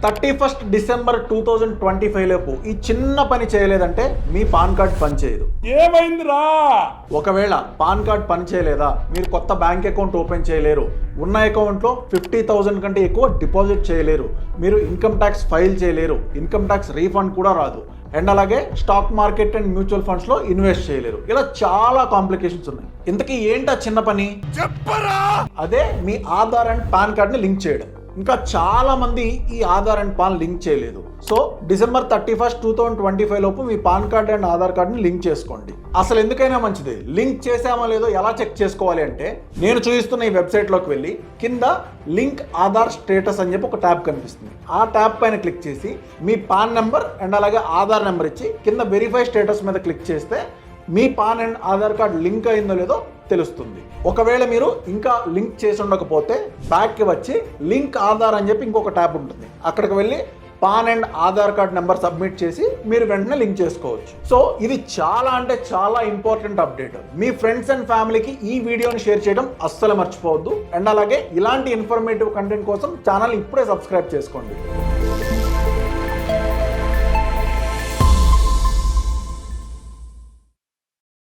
31 December 2025 లోపు ఈ చిన్న పని చేయలేదంటే మీ పాన్ కార్డ్ పనిచేయదు. ఏమైందిరా? ఒకవేళ పాన్ కార్డ్ పని చేయలేదా, మీరు కొత్త బ్యాంక్ అకౌంట్ ఓపెన్ చేయలేరు, ఉన్న అకౌంట్లో 50,000 కంటే ఎక్కువ డిపాజిట్ చేయలేరు, మీరు ఇన్కమ్ ట్యాక్స్ ఫైల్ చేయలేరు, ఇన్కమ్ ట్యాక్స్ రీఫండ్ కూడా రాదు, అండ్ అలాగే stock market and mutual funds లో ఇన్వెస్ట్ చేయలేరు. ఇలా చాలా కాంప్లికేషన్స్ ఉన్నాయి. ఇంతకీ ఏంటా చిన్న పని? చెప్పరా? అదే మీ ఆధార్ అండ్ పాన్ కార్డ్ ని లింక్ చేయడం. ఇంకా చాలా మంది ఈ ఆధార్ అండ్ పాన్ లింక్ చేయలేదు. సో డిసెంబర్ 31, 2025 లోపు మీ పాన్ కార్డ్ అండ్ ఆధార్ కార్డ్ని లింక్ చేసుకోండి. అసలు ఎందుకైనా మంచిది. లింక్ చేసామా లేదో ఎలా చెక్ చేసుకోవాలి అంటే, నేను చూపిస్తున్న ఈ వెబ్సైట్లోకి వెళ్ళి కింద లింక్ ఆధార్ స్టేటస్ అని చెప్పి ఒక ట్యాబ్ కనిపిస్తుంది. ఆ ట్యాబ్ పైన క్లిక్ చేసి మీ పాన్ నెంబర్ అండ్ అలాగే ఆధార్ నెంబర్ ఇచ్చి కింద వెరిఫై స్టేటస్ మీద క్లిక్ చేస్తే మీ PAN and Aadhaar card link అయిందో లేదో తెలుస్తుంది. ఒకవేళ మీరు ఇంకా లింక్ చేసి ఉండకపోతే బ్యాక్కి వచ్చి లింక్ ఆధార్ అని చెప్పి ఇంకొక ట్యాబ్ ఉంటుంది. అక్కడికి వెళ్ళి pan and Aadhaar card number submit చేసి మీరు వెంటనే లింక్ చేసుకోవచ్చు. సో ఇది చాలా అంటే చాలా important update. Me friends and ఫ్యామిలీకి ఈ వీడియోని షేర్ చేయడం అస్సలు మర్చిపోవద్దు. అండ్ అలాగే ఇలాంటి ఇన్ఫర్మేటివ్ కంటెంట్ కోసం ఛానల్ ఇప్పుడే సబ్స్క్రైబ్ చేసుకోండి.